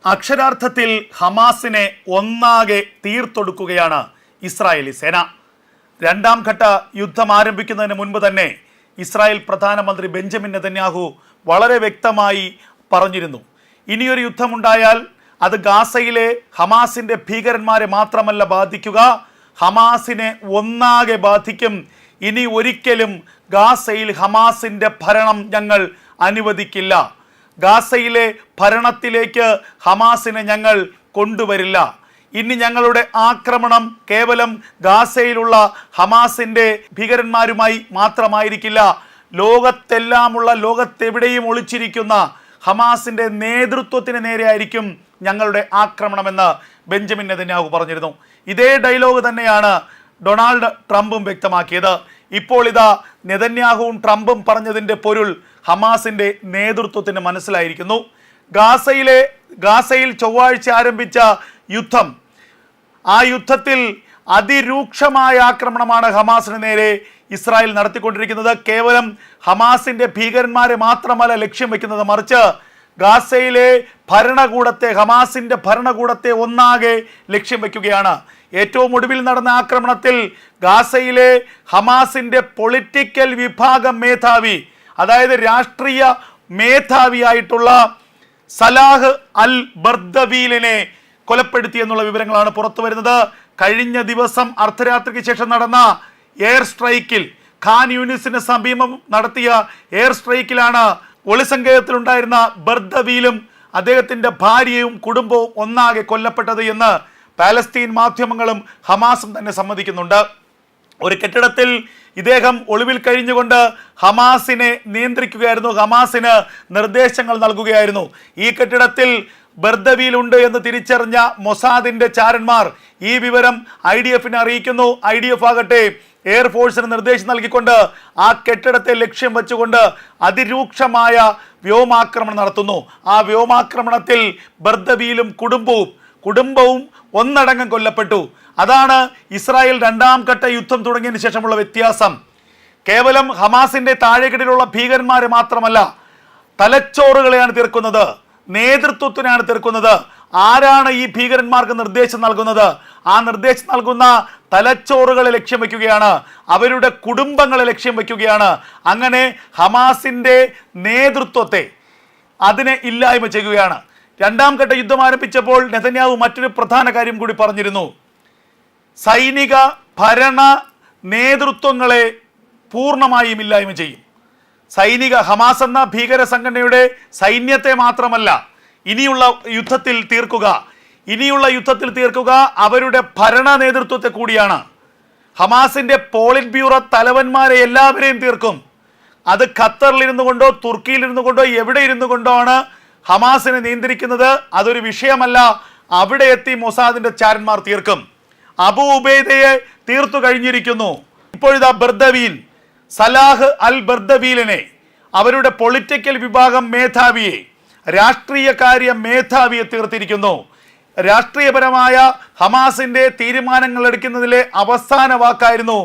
അക്ഷരാർത്ഥത്തിൽ ഹമാസിനെ ഒന്നാകെ തീർത്തൊടുക്കുകയാണ് ഇസ്രായേലി സേന. രണ്ടാം ഘട്ട യുദ്ധം ആരംഭിക്കുന്നതിന് മുൻപ് തന്നെ ഇസ്രായേൽ പ്രധാനമന്ത്രി ബെഞ്ചമിൻ നെതന്യാഹു വളരെ വ്യക്തമായി പറഞ്ഞിരുന്നു, ഇനിയൊരു യുദ്ധമുണ്ടായാൽ അത് ഗാസയിലെ ഹമാസിൻ്റെ ഭീകരന്മാരെ മാത്രമല്ല ബാധിക്കുക, ഹമാസിനെ ഒന്നാകെ ബാധിക്കും. ഇനി ഒരിക്കലും ഗാസയിൽ ഹമാസിൻ്റെ ഭരണം ഞങ്ങൾ അനുവദിക്കില്ല. ഗാസയിലെ ഭരണത്തിലേക്ക് ഹമാസിനെ ഞങ്ങൾ കൊണ്ടുവരില്ല. ഇനി ഞങ്ങളുടെ ആക്രമണം കേവലം ഗാസയിലുള്ള ഹമാസിൻ്റെ ഭീകരന്മാരുമായി മാത്രമായിരിക്കില്ല, ലോകത്തെവിടെയും ഒളിച്ചിരിക്കുന്ന ഹമാസിൻ്റെ നേതൃത്വത്തിന് നേരെയായിരിക്കും ഞങ്ങളുടെ ആക്രമണമെന്ന് ബെഞ്ചമിൻ നെതന്യാഹു പറഞ്ഞിരുന്നു. ഇതേ ഡയലോഗ് തന്നെയാണ് ഡൊണാൾഡ് ട്രംപും വ്യക്തമാക്കിയത്. ഇപ്പോൾ ഇതാ നെതന്യാഹുവും ട്രംപും പറഞ്ഞതിൻ്റെ പൊരുൾ ഹമാസിൻ്റെ നേതൃത്വത്തിന് മനസ്സിലായിരിക്കുന്നു. ഗാസയിൽ ചൊവ്വാഴ്ച ആരംഭിച്ച യുദ്ധം, ആ യുദ്ധത്തിൽ അതിരൂക്ഷമായ ആക്രമണമാണ് ഹമാസിന് നേരെ ഇസ്രായേൽ നടത്തിക്കൊണ്ടിരിക്കുന്നത്. കേവലം ഹമാസിൻ്റെ ഭീകരന്മാരെ മാത്രമല്ല ലക്ഷ്യം വയ്ക്കുന്നത്, മറിച്ച് ഗാസയിലെ ഭരണകൂടത്തെ, ഹമാസിൻ്റെ ഭരണകൂടത്തെ ഒന്നാകെ ലക്ഷ്യം വയ്ക്കുകയാണ്. ഏറ്റവും ഒടുവിൽ നടന്ന ആക്രമണത്തിൽ ഗാസയിലെ ഹമാസിൻ്റെ പൊളിറ്റിക്കൽ വിഭാഗം മേധാവി, അതായത് രാഷ്ട്രീയ മേധാവിയായിട്ടുള്ള സലാഹ് അൽ ബർദവീലിനെ കൊലപ്പെടുത്തി എന്നുള്ള വിവരങ്ങളാണ് പുറത്തു വരുന്നത്. കഴിഞ്ഞ ദിവസം അർദ്ധരാത്രിക്ക് ശേഷം നടന്ന എയർ സ്ട്രൈക്കിൽ, ഖാൻ യൂനിസിന് സമീപം നടത്തിയ എയർ സ്ട്രൈക്കിലാണ് ഒളിസങ്കേതത്തിലുണ്ടായിരുന്ന ബർദവീലും അദ്ദേഹത്തിൻ്റെ ഭാര്യയും കുടുംബവും ഒന്നാകെ കൊല്ലപ്പെട്ടത് എന്ന് പാലസ്തീൻ മാധ്യമങ്ങളും ഹമാസും തന്നെ സമ്മതിക്കുന്നുണ്ട്. ഒരു കെട്ടിടത്തിൽ ഇദ്ദേഹം ഒളിവിൽ കഴിഞ്ഞുകൊണ്ട് ഹമാസിനെ നിയന്ത്രിക്കുകയായിരുന്നു, ഹമാസിന് നിർദ്ദേശങ്ങൾ നൽകുകയായിരുന്നു. ഈ കെട്ടിടത്തിൽ ബർദവീലുണ്ട് എന്ന് തിരിച്ചറിഞ്ഞ മൊസാദിൻ്റെ ചാരന്മാർ ഈ വിവരം IDF അറിയിക്കുന്നു. IDF ആകട്ടെ എയർഫോഴ്സിന് നിർദ്ദേശം നൽകിക്കൊണ്ട് ആ കെട്ടിടത്തെ ലക്ഷ്യം വെച്ചുകൊണ്ട് അതിരൂക്ഷമായ വ്യോമാക്രമണം നടത്തുന്നു. ആ വ്യോമാക്രമണത്തിൽ ബർദവീലും കുടുംബവും ഒന്നടങ്കം കൊല്ലപ്പെട്ടു. അതാണ് ഇസ്രായേൽ രണ്ടാം ഘട്ട യുദ്ധം തുടങ്ങിയതിന് ശേഷമുള്ള വ്യത്യാസം. കേവലം ഹമാസിൻ്റെ താഴെക്കിടയിലുള്ള ഭീകരന്മാരെ മാത്രമല്ല, തലച്ചോറുകളെയാണ് തീർക്കുന്നത്, നേതൃത്വത്തിനാണ് തീർക്കുന്നത്. ആരാണ് ഈ ഭീകരന്മാർക്ക് നിർദ്ദേശം നൽകുന്നത്? ആ നിർദ്ദേശം നൽകുന്ന തലച്ചോറുകളെ ലക്ഷ്യം വയ്ക്കുകയാണ്, അവരുടെ കുടുംബങ്ങളെ ലക്ഷ്യം വയ്ക്കുകയാണ്. അങ്ങനെ ഹമാസിൻ്റെ നേതൃത്വത്തെ അതിനെ ഇല്ലായ്മ ചെയ്യുകയാണ്. രണ്ടാം ഘട്ട യുദ്ധം ആരംഭിച്ചപ്പോൾ നെതന്യാഹു മറ്റൊരു പ്രധാന കാര്യം കൂടി പറഞ്ഞിരുന്നു, സൈനിക ഭരണ നേതൃത്വങ്ങളെ പൂർണ്ണമായും ഇല്ലായ്മ ചെയ്യും. ഹമാസ് എന്ന ഭീകര സംഘടനയുടെ സൈന്യത്തെ മാത്രമല്ല ഇനിയുള്ള യുദ്ധത്തിൽ തീർക്കുക അവരുടെ ഭരണ നേതൃത്വത്തെ കൂടിയാണ്. ഹമാസിൻ്റെ പോളിറ്റ് ബ്യൂറോ തലവന്മാരെ എല്ലാവരെയും തീർക്കും. അത് ഖത്തറിലിരുന്നു കൊണ്ടോ തുർക്കിയിലിരുന്നു കൊണ്ടോ എവിടെ ഇരുന്നു കൊണ്ടോ ആണ് ഹമാസിനെ നിയന്ത്രിക്കുന്നത്, അതൊരു വിഷയമല്ല. അവിടെ എത്തി മൊസാദിൻ്റെ ചാരന്മാർ തീർക്കും. അബു ഉബൈദയെ തീർത്തു കഴിഞ്ഞിരിക്കുന്നു. ഇപ്പോഴിതാ സലാഹ് അൽ ബർദവീലിനെ, അവരുടെ പൊളിറ്റിക്കൽ വിഭാഗം മേധാവിയെ, രാഷ്ട്രീയകാര്യ മേധാവിയെ തീർത്തിരിക്കുന്നു. രാഷ്ട്രീയപരമായ ഹമാസിൻ്റെ തീരുമാനങ്ങൾ എടുക്കുന്നതിലെ അവസാന വാക്കായിരുന്നു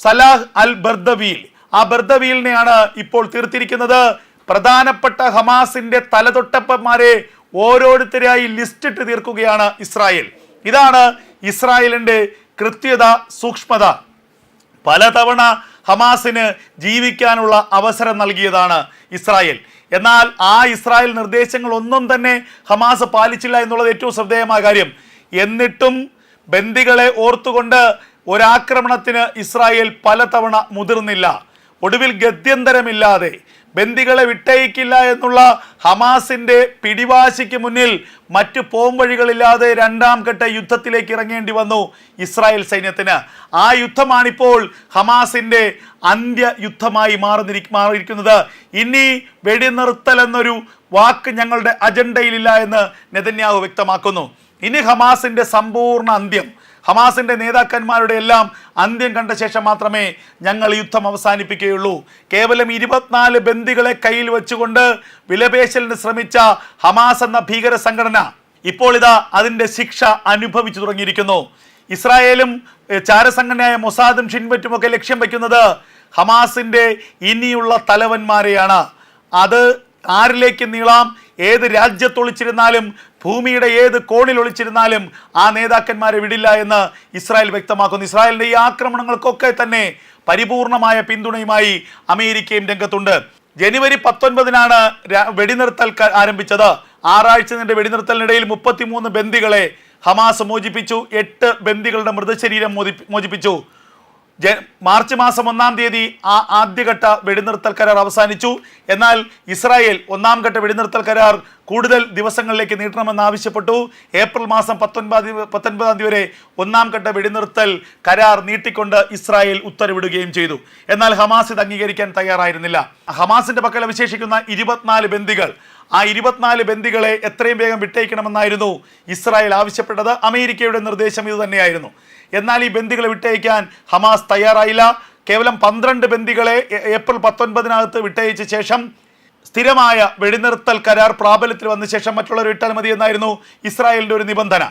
സലാഹ് അൽ ബർദവീൽ. ആ ബർദവീലിനെയാണ് ഇപ്പോൾ തീർത്തിരിക്കുന്നത്. പ്രധാനപ്പെട്ട ഹമാസിൻ്റെ തലതൊട്ടപ്പന്മാരെ ഓരോരുത്തരായി ലിസ്റ്റിട്ട് തീർക്കുകയാണ് ഇസ്രായേൽ. ഇതാണ് ഇസ്രായേലിൻ്റെ കൃത്യത, സൂക്ഷ്മത. പലതവണ ഹമാസിന് ജീവിക്കാനുള്ള അവസരം നൽകിയതാണ് ഇസ്രായേൽ. എന്നാൽ ആ ഇസ്രായേൽ നിർദ്ദേശങ്ങളൊന്നും തന്നെ ഹമാസ് പാലിച്ചില്ല എന്നുള്ളത് ഏറ്റവും ശ്രദ്ധേയമായ കാര്യം. എന്നിട്ടും ബന്ദികളെ ഓർത്തുകൊണ്ട് ഒരാക്രമണത്തിന് ഇസ്രായേൽ പലതവണ മുതിർന്നില്ല. ഒടുവിൽ ഗത്യന്തരമില്ലാതെ ബന്ദികളെ വിട്ടയക്കില്ല എന്നുള്ള ഹമാസിൻ്റെ പിടിവാശിക്ക് മുന്നിൽ മറ്റ് പോംവഴികളില്ലാതെ രണ്ടാം ഘട്ട യുദ്ധത്തിലേക്ക് ഇറങ്ങേണ്ടി വന്നു ഇസ്രായേൽ സൈന്യത്തിന്. ആ യുദ്ധമാണിപ്പോൾ ഹമാസിൻ്റെ അന്ത്യ യുദ്ധമായി മാറിയിരിക്കുന്നത്. ഇനി വെടിനിർത്തൽ എന്നൊരു വാക്ക് ഞങ്ങളുടെ അജണ്ടയിലില്ല എന്ന് നെതന്യാഹു വ്യക്തമാക്കുന്നു. ഇനി ഹമാസിൻ്റെ സമ്പൂർണ്ണ അന്ത്യം, ഹമാസിൻ്റെ നേതാക്കന്മാരുടെ എല്ലാം അന്ത്യം കണ്ട ശേഷം മാത്രമേ ഞങ്ങൾ യുദ്ധം അവസാനിപ്പിക്കുകയുള്ളൂ. കേവലം 24 ബന്ദികളെ കയ്യിൽ വെച്ചുകൊണ്ട് വിലപേശലിന് ശ്രമിച്ച ഹമാസ് എന്ന ഭീകര സംഘടന ഇപ്പോൾ ഇതാ അതിൻ്റെ ശിക്ഷ അനുഭവിച്ചു തുടങ്ങിയിരിക്കുന്നു. ഇസ്രായേലും ചാരസംഘടനയായ മൊസാദും ഷിൻബറ്റുമൊക്കെ ലക്ഷ്യം വയ്ക്കുന്നത് ഹമാസിൻ്റെ ഇനിയുള്ള തലവന്മാരെയാണ്. അത് ആരിലേക്ക് നീളാം, ഏത് രാജ്യത്തൊളിച്ചിരുന്നാലും ഭൂമിയുടെ ഏത് കോണിൽ ഒളിച്ചിരുന്നാലും ആ നേതാക്കന്മാരെ വിടില്ല എന്ന് ഇസ്രായേൽ വ്യക്തമാക്കുന്നു. ഇസ്രായേലിന്റെ ഈ ആക്രമണങ്ങൾക്കൊക്കെ തന്നെ പരിപൂർണമായ പിന്തുണയുമായി അമേരിക്കയും രംഗത്തുണ്ട്. ജനുവരി 19-നാണ് വെടിനിർത്തൽ ആരംഭിച്ചത്. 6 ആഴ്ച നീണ്ട വെടിനിർത്തലിനിടയിൽ 33 ബന്ദികളെ ഹമാസ് മോചിപ്പിച്ചു. 8 ബന്ദികളുടെ മൃതശരീരം മോചിപ്പിച്ചു. മാർച്ച് മാസം 1-ാം തീയതി ആ ആദ്യഘട്ട വെടിനിർത്തൽ കരാർ അവസാനിച്ചു. എന്നാൽ ഇസ്രായേൽ 1-ാം ഘട്ട വെടിനിർത്തൽ കരാർ കൂടുതൽ ദിവസങ്ങളിലേക്ക് നീട്ടണമെന്ന് ആവശ്യപ്പെട്ടു. ഏപ്രിൽ മാസം 19-ാം തീയതി വരെ 1-ാം ഘട്ട വെടിനിർത്തൽ കരാർ നീട്ടിക്കൊണ്ട് ഇസ്രായേൽ ഉത്തരവിടുകയും ചെയ്തു. എന്നാൽ ഹമാസ് ഇത് അംഗീകരിക്കാൻ തയ്യാറായിരുന്നില്ല. ഹമാസിന്റെ പക്കൽ അവശേഷിക്കുന്ന 24 ബന്ദികൾ, ആ 24 ബന്ദികളെ എത്രയും വേഗം വിട്ടയക്കണമെന്നായിരുന്നു ഇസ്രായേൽ ആവശ്യപ്പെട്ടത്. അമേരിക്കയുടെ നിർദ്ദേശം ഇത് തന്നെയായിരുന്നു. എന്നാൽ ഈ ബന്ദികളെ വിട്ടയക്കാൻ ഹമാസ് തയ്യാറായില്ല. കേവലം 12 ബന്ദികളെ ഏപ്രിൽ 19-നകത്ത് വിട്ടയച്ച ശേഷം സ്ഥിരമായ വെടിനിർത്തൽ കരാർ പ്രാബല്യത്തിൽ വന്ന ശേഷം മറ്റുള്ളവർ വിട്ടാൽ മതി എന്നായിരുന്നു ഇസ്രായേലിന്റെ ഒരു നിബന്ധന.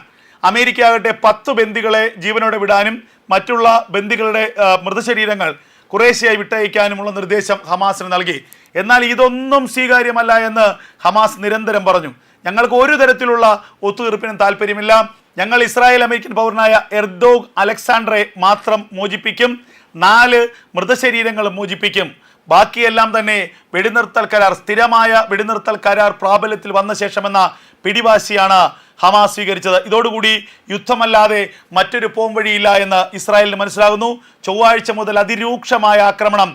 അമേരിക്ക ആകട്ടെ 10 ബന്ദികളെ ജീവനോടെ വിടാനും മറ്റുള്ള ബന്ദികളുടെ മൃതശരീരങ്ങൾ കുറേശ്ശെയായി വിട്ടയക്കാനുമുള്ള നിർദ്ദേശം ഹമാസിന് നൽകി. എന്നാൽ ഇതൊന്നും സ്വീകാര്യമല്ല എന്ന് ഹമാസ് നിരന്തരം പറഞ്ഞു. ഞങ്ങൾക്ക് ഒരു തരത്തിലുള്ള ഒത്തുതീർപ്പിനും താല്പര്യമില്ല. ഞങ്ങൾ ഇസ്രായേൽ അമേരിക്കൻ പൗരനായ എർദോഗ് അലക്സാണ്ടറെ മാത്രം മോചിപ്പിക്കും. 4 മൃതശരീരങ്ങൾ മോചിപ്പിക്കും. ബാക്കിയെല്ലാം തന്നെ വെടിനിർത്തൽ കരാർ, സ്ഥിരമായ വെടിനിർത്തൽ കരാർ പ്രാബല്യത്തിൽ വന്ന ശേഷമെന്ന പിടിവാശിയാണ് ഹമാസ് സ്വീകരിച്ചത്. ഇതോടുകൂടി യുദ്ധമല്ലാതെ മറ്റൊരു പോംവഴിയില്ല എന്ന് ഇസ്രായേലിന് മനസ്സിലാകുന്നു. ചൊവ്വാഴ്ച മുതൽ അതിരൂക്ഷമായ ആക്രമണം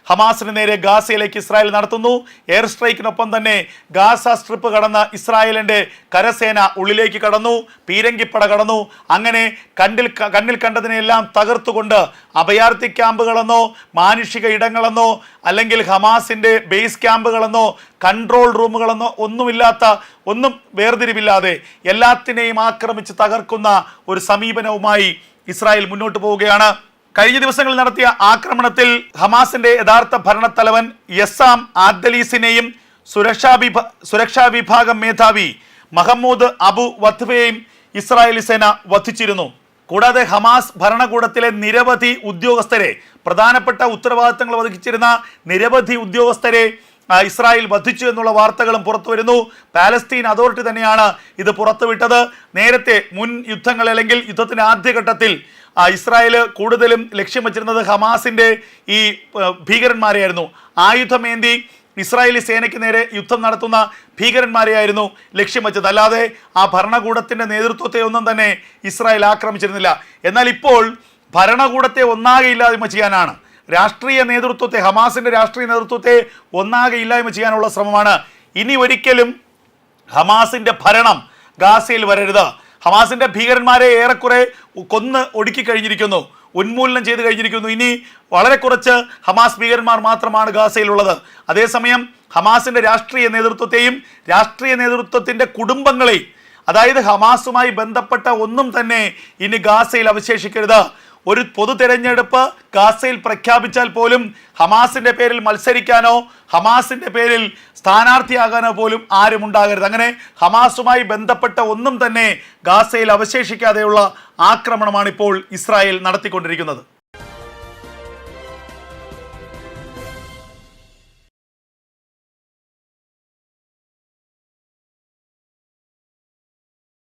ഹമാസിന് നേരെ ഗാസയിലേക്ക് ഇസ്രായേൽ നടത്തുന്നു. എയർ സ്ട്രൈക്കിനൊപ്പം തന്നെ ഗാസ സ്ട്രിപ്പ് കടന്ന ഇസ്രായേലിന്റെ കരസേന ഉള്ളിലേക്ക് കടന്നു, പീരങ്കിപ്പട കടന്നു. അങ്ങനെ കണ്ണിൽ കണ്ടതിനെല്ലാം തകർത്തുകൊണ്ട് അഭയാർത്ഥി ക്യാമ്പുകളെന്നോ മാനുഷിക ഇടങ്ങളെന്നോ അല്ലെങ്കിൽ ഹമാസിന്റെ ബേസ് ക്യാമ്പുകളെന്നോ കൺട്രോൾ റൂമുകളെന്നോ ഒന്നും വേർതിരിവില്ലാതെ എല്ലാത്തിനെയും ആക്രമിച്ച് തകർക്കുന്ന ഒരു സമീപനവുമായി ഇസ്രായേൽ മുന്നോട്ട് പോവുകയാണ്. കഴിഞ്ഞ ദിവസങ്ങളിൽ നടത്തിയ ആക്രമണത്തിൽ ഹമാസിന്റെ യഥാർത്ഥ ഭരണത്തലവൻ യസാം ആദ്ദലീസിനെയും സുരക്ഷാ വിഭാഗം മേധാവി മഹമ്മൂദ് അബു വത്വയെയും ഇസ്രായേലി സേന വധിച്ചിരുന്നു. കൂടാതെ ഹമാസ് ഭരണകൂടത്തിലെ നിരവധി ഉദ്യോഗസ്ഥരെ, പ്രധാനപ്പെട്ട ഉത്തരവാദിത്തങ്ങൾ വഹിച്ചിരുന്ന നിരവധി ഉദ്യോഗസ്ഥരെ ഇസ്രായേൽ വധിച്ചു എന്നുള്ള വാർത്തകളും പുറത്തു വരുന്നു. പാലസ്തീൻ അതോറിറ്റി തന്നെയാണ് ഇത് പുറത്തുവിട്ടത്. നേരത്തെ മുൻ യുദ്ധങ്ങൾ അല്ലെങ്കിൽ യുദ്ധത്തിന്റെ ആദ്യഘട്ടത്തിൽ ഇസ്രായേൽ കൂടുതലും ലക്ഷ്യം വച്ചിരുന്നത് ഹമാസിന്റെ ഈ ഭീകരന്മാരെയായിരുന്നു. ആയുധമേന്തി ഇസ്രായേലി സേനയ്ക്ക് നേരെ യുദ്ധം നടത്തുന്ന ഭീകരന്മാരെയായിരുന്നു ലക്ഷ്യം വെച്ചത്. അല്ലാതെ ആ ഭരണകൂടത്തിന്റെ നേതൃത്വത്തെ ഒന്നും തന്നെ ഇസ്രായേൽ ആക്രമിച്ചിരുന്നില്ല. എന്നാൽ ഇപ്പോൾ ഭരണകൂടത്തെ ഒന്നാകെ ഇല്ലായ്മ ചെയ്യാനാണ്, രാഷ്ട്രീയ നേതൃത്വത്തെ, ഹമാസിന്റെ രാഷ്ട്രീയ നേതൃത്വത്തെ ഒന്നാകെ ഇല്ലായ്മ ചെയ്യാനുള്ള ശ്രമമാണ്. ഇനി ഒരിക്കലും ഹമാസിന്റെ ഭരണം ഗാസയിൽ വരരുത്. ഹമാസിന്റെ ഭീകരന്മാരെ ഏറെക്കുറെ കൊന്ന് ഒടുക്കി കഴിഞ്ഞിരിക്കുന്നു, ഉന്മൂലനം ചെയ്ത് കഴിഞ്ഞിരിക്കുന്നു. ഇനി വളരെ കുറച്ച് ഹമാസ് ഭീകരന്മാർ മാത്രമാണ് ഗാസയിലുള്ളത്. അതേസമയം ഹമാസിന്റെ രാഷ്ട്രീയ നേതൃത്വത്തെയും രാഷ്ട്രീയ നേതൃത്വത്തിന്റെ കുടുംബങ്ങളെയും, അതായത് ഹമാസുമായി ബന്ധപ്പെട്ട ഒന്നും തന്നെ ഇനി ഗാസയിൽ അവശേഷിക്കരുത്. ഒരു പൊതു തെരഞ്ഞെടുപ്പ് ഗാസയിൽ പ്രഖ്യാപിച്ചാൽ പോലും ഹമാസിന്റെ പേരിൽ മത്സരിക്കാനോ ഹമാസിന്റെ പേരിൽ സ്ഥാനാർത്ഥിയാകാനോ പോലും ആരും ഉണ്ടാകരുത്. അങ്ങനെ ഹമാസുമായി ബന്ധപ്പെട്ട ഒന്നും തന്നെ ഗാസയിൽ അവശേഷിക്കാതെയുള്ള ആക്രമണമാണ് ഇപ്പോൾ ഇസ്രായേൽ നടത്തിക്കൊണ്ടിരിക്കുന്നത്.